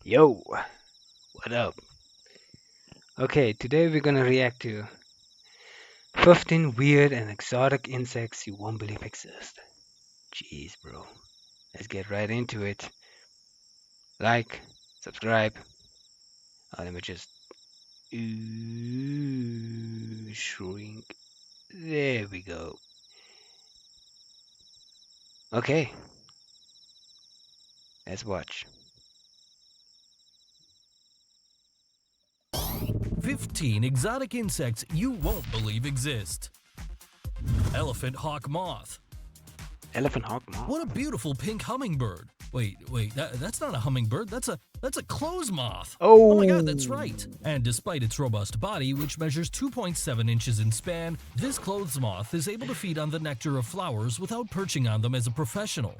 Yo, what up? Okay, today we're gonna react to 15 weird and exotic insects you won't believe exist. Jeez, bro. Let's get right into it. Like, subscribe. Let me just shrink. There we go. Okay, let's watch. 15 exotic insects you won't believe exist. Elephant hawk moth. Elephant hawk moth. What a beautiful pink hummingbird. Wait, that's not a hummingbird, that's a clothes moth. Oh, Oh my god, that's right. And despite its robust body, which measures 2.7 inches in span, this clothes moth is able to feed on the nectar of flowers without perching on them as a professional.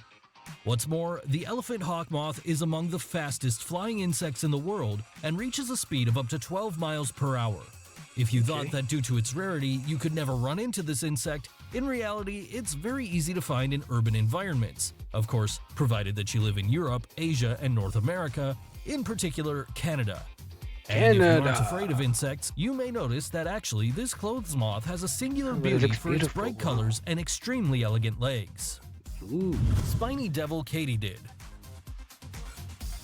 What's more, the elephant hawk moth is among the fastest flying insects in the world and reaches a speed of up to 12 miles per hour. If you thought that due to its rarity you could never run into this insect, in reality it's very easy to find in urban environments. Of course, provided that you live in Europe, Asia, and North America, in particular Canada. And if you aren't afraid of insects, you may notice that actually this clothes moth has a singular beauty for its bright colors and extremely elegant legs. Ooh. Spiny devil katydid.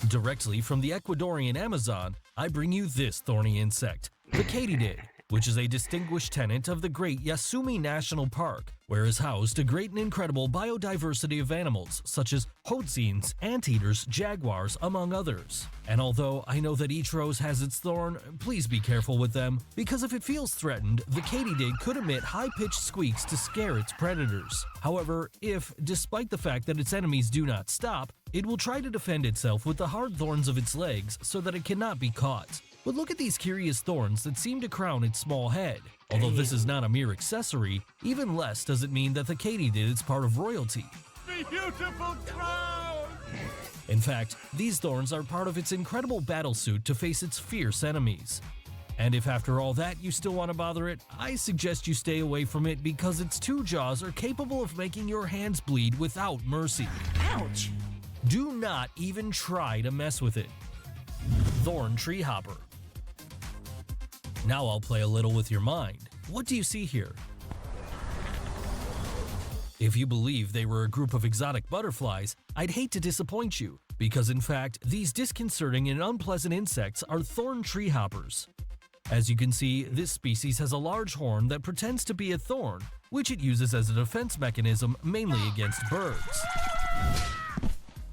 Directly from the Ecuadorian Amazon, I bring you this thorny insect, the katydid, which is a distinguished tenant of the great Yasumi National Park, where is housed a great and incredible biodiversity of animals such as hoatzines, anteaters, jaguars, among others. And although I know that each rose has its thorn, please be careful with them, because if it feels threatened, the katydid could emit high-pitched squeaks to scare its predators. However, if, despite the fact that its enemies do not stop, it will try to defend itself with the hard thorns of its legs so that it cannot be caught. But look at these curious thorns that seem to crown its small head. Although this is not a mere accessory, even less does it mean that the katydid is part of royalty. Beautiful crown! In fact, these thorns are part of its incredible battle suit to face its fierce enemies. And if after all that you still want to bother it, I suggest you stay away from it because its two jaws are capable of making your hands bleed without mercy. Ouch! Do not even try to mess with it. Thorn tree hopper. Now I'll play a little with your mind. What do you see here? If you believe they were a group of exotic butterflies, I'd hate to disappoint you, because in fact, these disconcerting and unpleasant insects are thorn tree hoppers. As you can see, this species has a large horn that pretends to be a thorn, which it uses as a defense mechanism mainly against birds.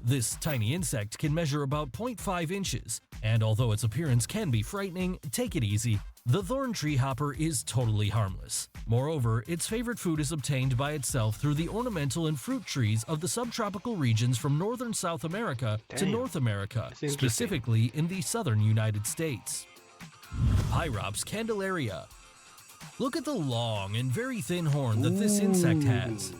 This tiny insect can measure about 0.5 inches, and although its appearance can be frightening, take it easy. The thorn tree hopper is totally harmless. Moreover, its favorite food is obtained by itself through the ornamental and fruit trees of the subtropical regions from northern South America to North America, specifically in the southern United States. Pyrops candelaria. Look at the long and very thin horn that this insect has.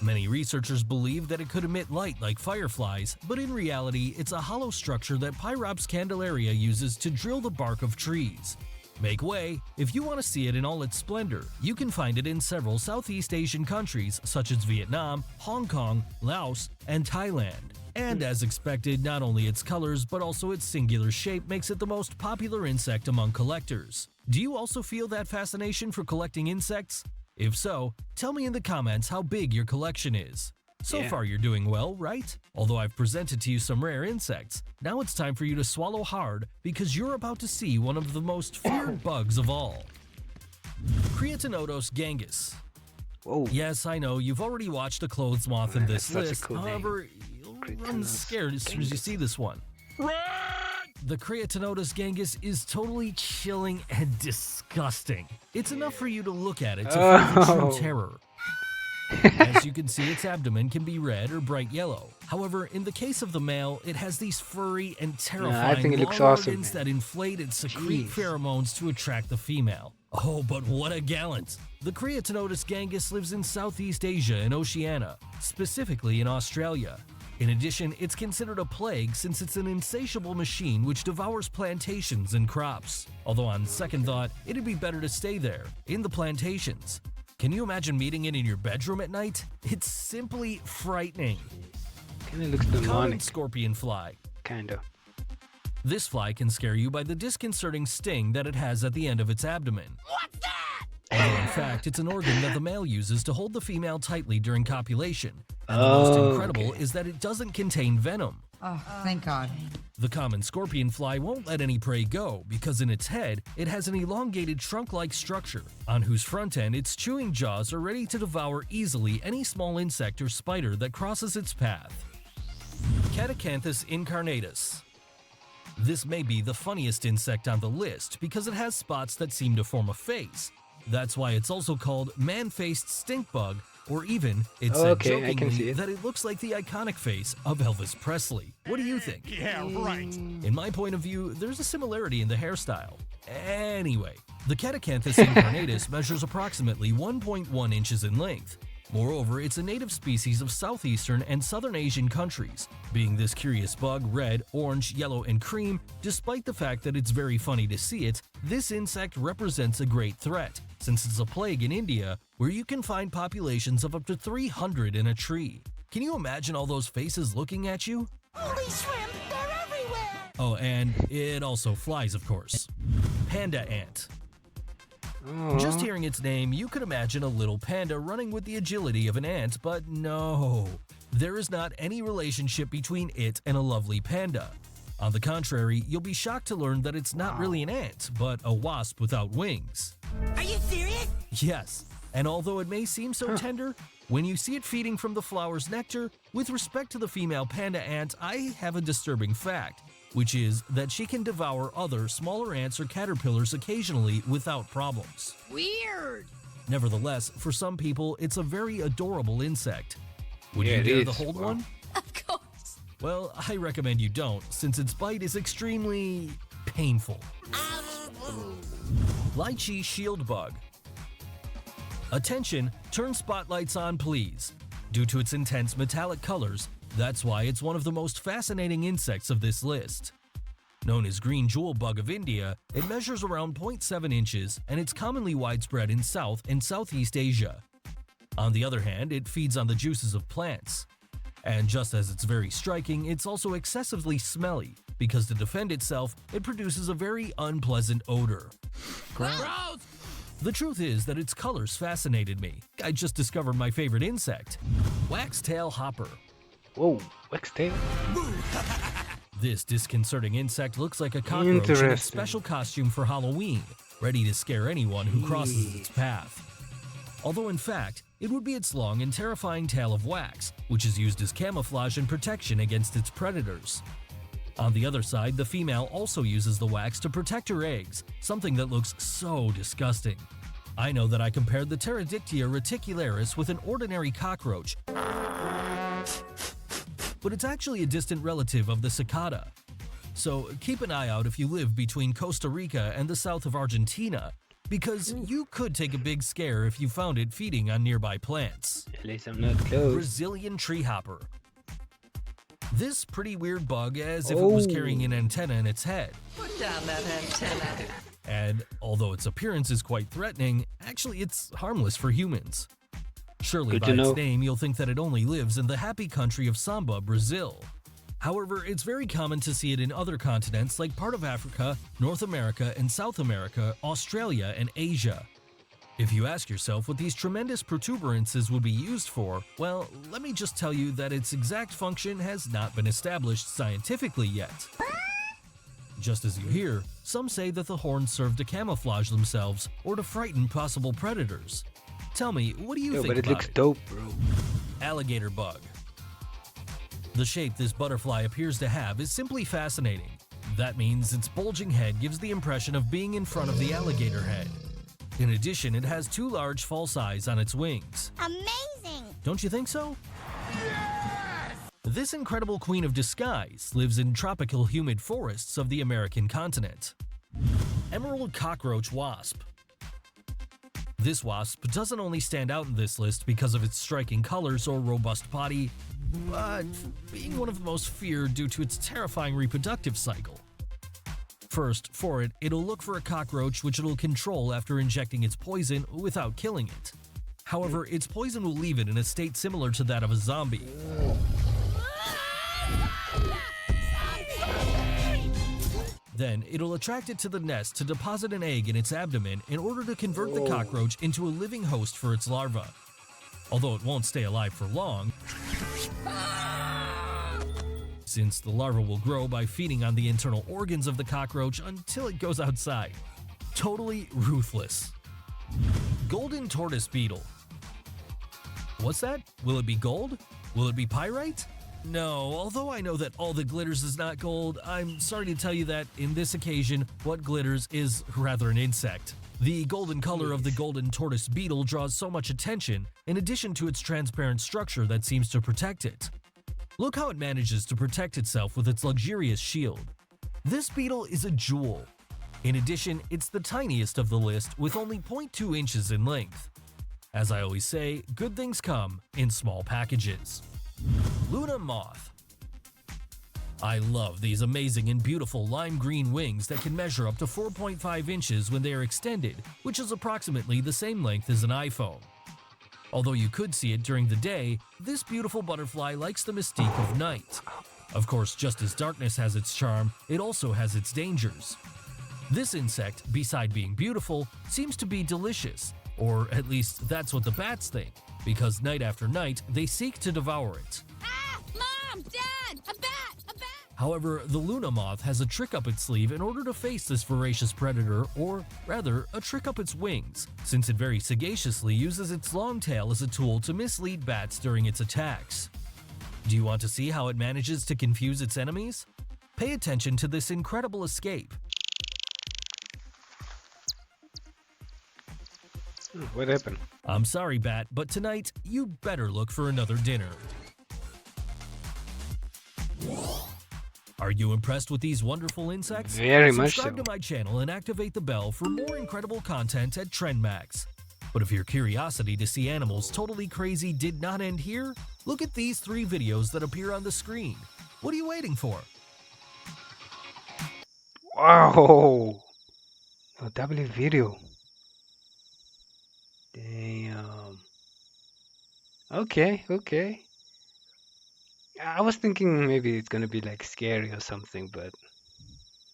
Many researchers believe that it could emit light like fireflies, but in reality, it's a hollow structure that Pyrops candelaria uses to drill the bark of trees. Make way! If you want to see it in all its splendor, you can find it in several Southeast Asian countries such as Vietnam, Hong Kong, Laos, and Thailand. And as expected, not only its colors but also its singular shape makes it the most popular insect among collectors. Do you also feel that fascination for collecting insects? If so, tell me in the comments how big your collection is. So far you're doing well, right? Although I've presented to you some rare insects, now it's time for you to swallow hard because you're about to see one of the most feared bugs of all. Creatinodos gangus. Whoa. Yes, I know, you've already watched a clothes moth in this list, however, you'll run scared as soon as you see this one. The Creatinodos gangus is totally chilling and disgusting. It's enough for you to look at it to feel the true terror. As you can see, its abdomen can be red or bright yellow. However, in the case of the male, it has these furry and terrifying long organs that inflate and secrete pheromones to attract the female. Oh, but what a gallant! The Creatinodos gangus lives in Southeast Asia and Oceania, specifically in Australia. In addition, it's considered a plague since it's an insatiable machine which devours plantations and crops. Although on second thought, it'd be better to stay there, in the plantations. Can you imagine meeting it in your bedroom at night? It's simply frightening. Kinda looks demonic. Common scorpion fly. Kinda. This fly can scare you by the disconcerting sting that it has at the end of its abdomen. What's that? Although in fact, it's an organ that the male uses to hold the female tightly during copulation. And the most incredible is that it doesn't contain venom. Oh, thank God. The common scorpion fly won't let any prey go because in its head, it has an elongated trunk-like structure on whose front end its chewing jaws are ready to devour easily any small insect or spider that crosses its path. Catacanthus incarnatus. This may be the funniest insect on the list because it has spots that seem to form a face. That's why it's also called man-faced stink bug, or even, it's said jokingly that it looks like the iconic face of Elvis Presley. What do you think? Yeah, right. In my point of view, there's a similarity in the hairstyle. Anyway, the Catacanthus incarnatus measures approximately 1.1 inches in length. Moreover, it's a native species of southeastern and southern Asian countries. Being this curious bug red, orange, yellow, and cream, despite the fact that it's very funny to see it, this insect represents a great threat, since it's a plague in India where you can find populations of up to 300 in a tree. Can you imagine all those faces looking at you? Holy shrimp, they're everywhere! Oh, and it also flies, of course. Panda ant. Just hearing its name, you could imagine a little panda running with the agility of an ant, but no. There is not any relationship between it and a lovely panda. On the contrary, you'll be shocked to learn that it's not really an ant, but a wasp without wings. Are you serious? Yes, and although it may seem so tender, when you see it feeding from the flower's nectar, with respect to the female panda ant, I have a disturbing fact, which is that she can devour other smaller ants or caterpillars occasionally without problems. Weird. Nevertheless, for some people, it's a very adorable insect. Would you dare to hold one? Of course. Well, I recommend you don't, since its bite is extremely painful. Lychee shield bug. Attention, turn spotlights on please. Due to its intense metallic colors, that's why it's one of the most fascinating insects of this list. Known as green jewel bug of India, it measures around 0.7 inches and it's commonly widespread in South and Southeast Asia. On the other hand, it feeds on the juices of plants. And just as it's very striking, it's also excessively smelly, because to defend itself, it produces a very unpleasant odor. Gross. The truth is that its colors fascinated me. I just discovered my favorite insect, waxtail hopper. Whoa, waxtail? This disconcerting insect looks like a cockroach in its special costume for Halloween, ready to scare anyone who crosses its path. Although in fact, it would be its long and terrifying tail of wax, which is used as camouflage and protection against its predators. On the other side, the female also uses the wax to protect her eggs, something that looks so disgusting. I know that I compared the Pterodictia reticularis with an ordinary cockroach, but it's actually a distant relative of the cicada. So keep an eye out if you live between Costa Rica and the south of Argentina, because you could take a big scare if you found it feeding on nearby plants. At least I'm not close. Brazilian tree hopper. This pretty weird bug as if it was carrying an antenna in its head. Put down that antenna. And although its appearance is quite threatening, actually it's harmless for humans. Surely by its name you'll think that it only lives in the happy country of Samba, Brazil. However, it's very common to see it in other continents like part of Africa, North America, and South America, Australia, and Asia. If you ask yourself what these tremendous protuberances would be used for, well, let me just tell you that its exact function has not been established scientifically yet. Just as you hear, some say that the horns serve to camouflage themselves or to frighten possible predators. Tell me, what do you think but it about looks dope, bro. Alligator bug. The shape this butterfly appears to have is simply fascinating. That means its bulging head gives the impression of being in front of the alligator head. In addition, it has two large false eyes on its wings. Amazing! Don't you think so? This incredible queen of disguise lives in tropical humid forests of the American continent. Emerald cockroach wasp. This wasp doesn't only stand out in this list because of its striking colors or robust body, but being one of the most feared due to its terrifying reproductive cycle. First, for it, it'll look for a cockroach which it'll control after injecting its poison without killing it. However, its poison will leave it in a state similar to that of a zombie. Then it'll attract it to the nest to deposit an egg in its abdomen in order to convert the cockroach into a living host for its larva. Although it won't stay alive for long, since the larva will grow by feeding on the internal organs of the cockroach until it goes outside. Totally ruthless. Golden tortoise beetle. What's that? Will it be gold? Will it be pyrite? No, although I know that all that glitters is not gold, I'm sorry to tell you that, in this occasion, what glitters is rather an insect. The golden color of the golden tortoise beetle draws so much attention, in addition to its transparent structure that seems to protect it. Look how it manages to protect itself with its luxurious shield. This beetle is a jewel. In addition, it's the tiniest of the list with only 0.2 inches in length. As I always say, good things come in small packages. Luna moth. I love these amazing and beautiful lime green wings that can measure up to 4.5 inches when they are extended, which is approximately the same length as an iPhone. Although you could see it during the day, this beautiful butterfly likes the mystique of night. Of course, just as darkness has its charm, it also has its dangers. This insect, beside being beautiful, seems to be delicious, or at least that's what the bats think, because night after night they seek to devour it. Ah! Mom! Dad! A bat! A bat! However, the Luna moth has a trick up its sleeve in order to face this voracious predator, or rather, a trick up its wings, since it very sagaciously uses its long tail as a tool to mislead bats during its attacks. Do you want to see how it manages to confuse its enemies? Pay attention to this incredible escape. What happened? I'm sorry, bat, but tonight you better look for another dinner. Are you impressed with these wonderful insects? Very much so. Subscribe to my channel and activate the bell for more incredible content at TrendMax. But if your curiosity to see animals totally crazy did not end here, look at these 3 videos that appear on the screen. What are you waiting for? Wow! A double video. Damn. Okay. I was thinking maybe it's gonna be like scary or something, but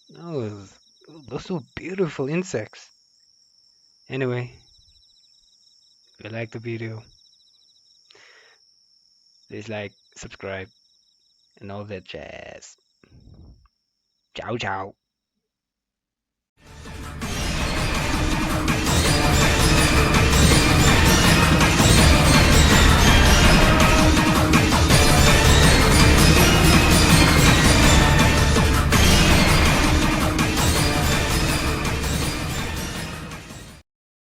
no, those are beautiful insects. Anyway, if you like the video, please like, subscribe, and all that jazz. Ciao, ciao.